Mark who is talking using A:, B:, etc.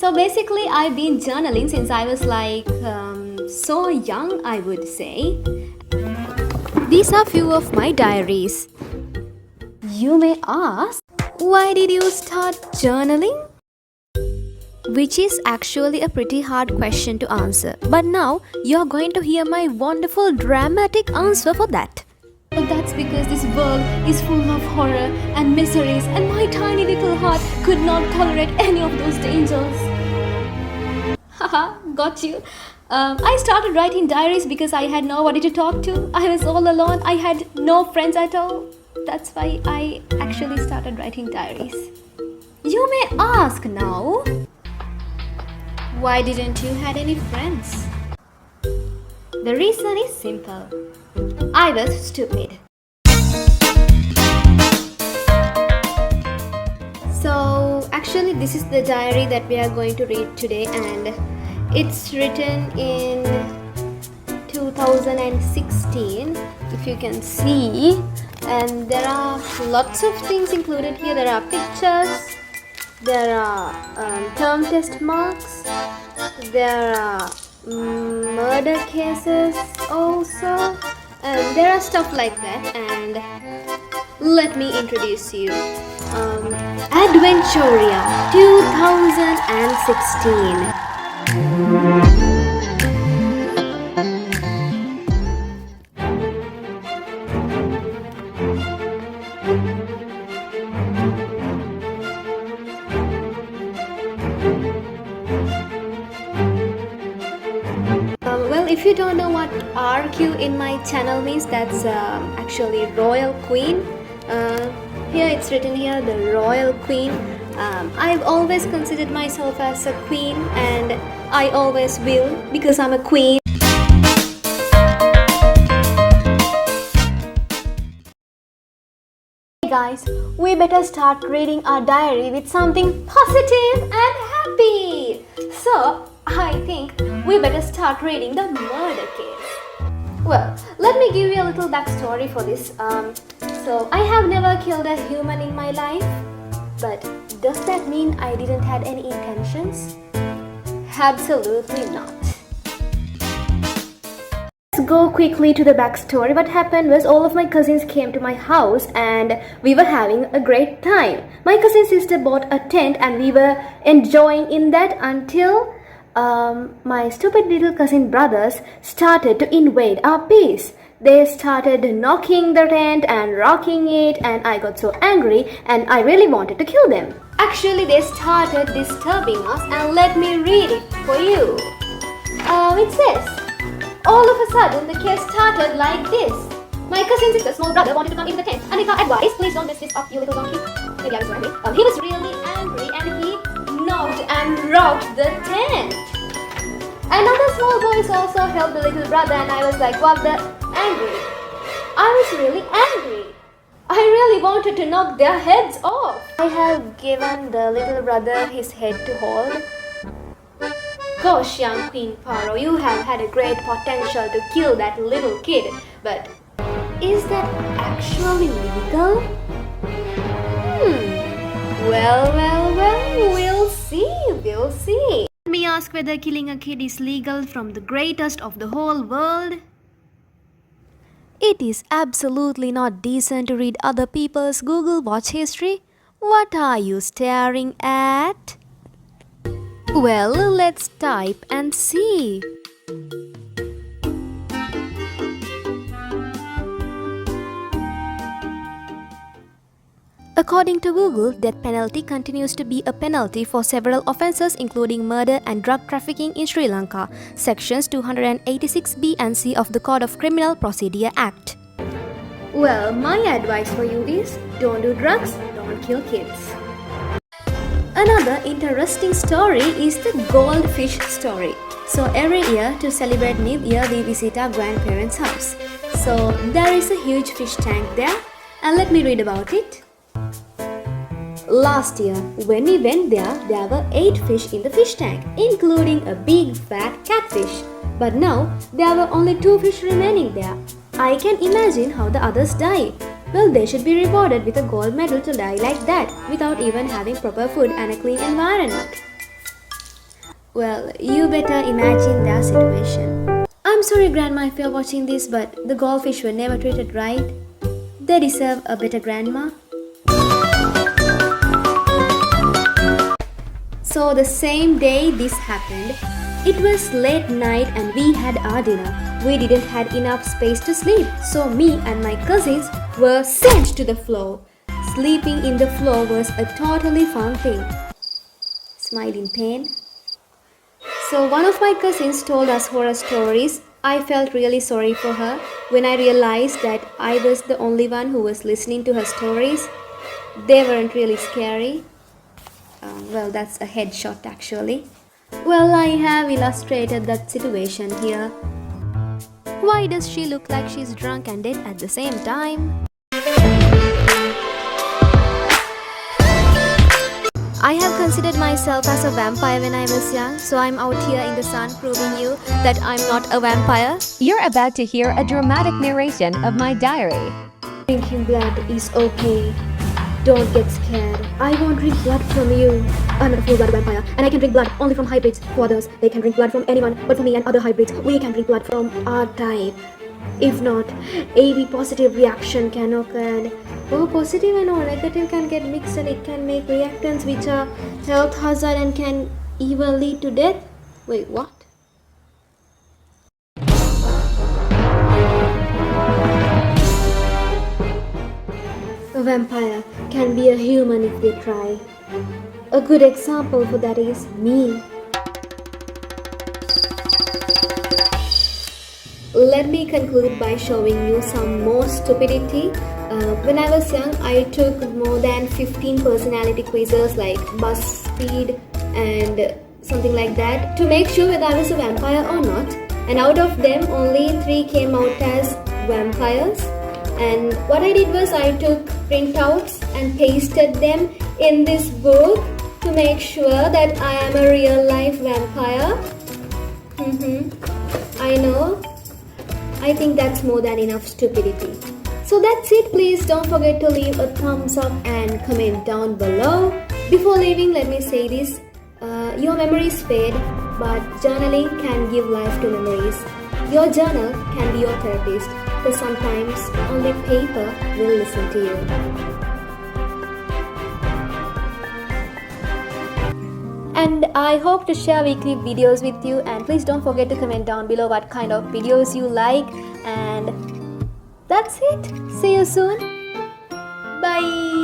A: So basically, I've been journaling since I was like so young, I would say. These are few of my diaries. You may ask, why did you start journaling? Which is actually a pretty hard question to answer. But now you're going to hear my wonderful dramatic answer for that. Well, that's because this world is full of horror and miseries, and my tiny little heart could not tolerate any of those dangers. Haha, got you. I started writing diaries because I had nobody to talk to. I was all alone. I had no friends at all. That's why I actually started writing diaries. You may ask now, why didn't you had any friends? The reason is simple. I was stupid. So actually this is the diary that we are going to read today, and it's written in 2016, if you can see, and there are lots of things included here. There are pictures, there are term test marks, there are murder cases also, and there are stuff like that. And let me introduce you, Adventuria 2016. Well, if you don't know what RQ in my channel means, that's actually Royal Queen. Here it's written here, the Royal Queen. I've always considered myself as a queen, and I always will, because I'm a queen. Hey guys, we better start reading our diary with something positive and happy. So I think we better start reading the murder case. Well, let me give you a little backstory for this. So I have never killed a human in my life, but does that mean I didn't have any intentions? Absolutely not. Let's go quickly to the backstory. What happened was, all of my cousins came to my house and we were having a great time. My cousin sister bought a tent and we were enjoying in that until my stupid little cousin brothers started to invade our peace. They started knocking the tent and rocking it, and I got so angry and I really wanted to kill them. Actually, they started disturbing us, and let me read it for you. It says, all of a sudden the case started like this. My cousin sister's small brother wanted to come in the tent, and with our advice, please don't mess this up, you little donkey. Maybe I was angry. He was really angry and he knocked and rocked the tent. Another small boys also helped the little brother, and I was like, what the angry? I was really angry. I really wanted to knock their heads off. I have given the little brother his head to hold. Gosh, young Queen Paro, you have had a great potential to kill that little kid, but is that actually legal? Well, we'll see. Let me ask whether killing a kid is legal from the greatest of the whole world. It is absolutely not decent to read other people's Google watch history. What are you staring at? Well, let's type and see. According to Google, death penalty continues to be a penalty for several offences including murder and drug trafficking in Sri Lanka, sections 286B and C of the Code of Criminal Procedure Act. Well, my advice for you is, don't do drugs, don't kill kids. Another interesting story is the goldfish story. So every year, to celebrate New Year, we visit our grandparents' house. So there is a huge fish tank there, and let me read about it. Last year, when we went there were 8 fish in the fish tank, including a big fat catfish. But now, there were only 2 fish remaining there. I can imagine how the others died. Well, they should be rewarded with a gold medal to die like that, without even having proper food and a clean environment. Well, you better imagine their situation. I'm sorry, Grandma, if you're watching this, but the goldfish were never treated right. They deserve a better grandma. So, the same day this happened, it was late night and we had our dinner. We didn't had enough space to sleep, so me and my cousins were sent to the floor. Sleeping in the floor was a totally fun thing. Smile in pain. So one of my cousins told us horror stories. I felt really sorry for her when I realized that I was the only one who was listening to her stories. They weren't really scary. Well, that's a headshot actually. Well, I have illustrated that situation here. Why does she look like she's drunk and dead at the same time? I have considered myself as a vampire when I was young, so I'm out here in the sun proving you that I'm not a vampire.
B: You're about to hear a dramatic narration of my diary.
A: Drinking blood is okay. Don't get scared. I won't drink blood from you. I'm not a full-blood vampire, and I can drink blood only from hybrids. For others, they can drink blood from anyone, but for me and other hybrids, we can drink blood from our type. If not, AB positive reaction can occur, and O positive and O negative can get mixed, and it can make reactants which are health hazard and can even lead to death. Wait, what? A vampire can be a human if they try. A good example for that is me. Let me conclude by showing you some more stupidity. When I was young, I took more than 15 personality quizzes like BuzzFeed and something like that to make sure whether I was a vampire or not. And out of them, only 3 came out as vampires. And what I did was I took printouts and pasted them in this book to make sure that I am a real life vampire. I know. I think that's more than enough stupidity. So that's it. Please don't forget to leave a thumbs up and comment down below. Before leaving, let me say this. Your memories fade, but journaling can give life to memories. Your journal can be your therapist, because sometimes only paper will listen to you. And I hope to share weekly videos with you, and please don't forget to comment down below what kind of videos you like. And that's it. See you soon. Bye.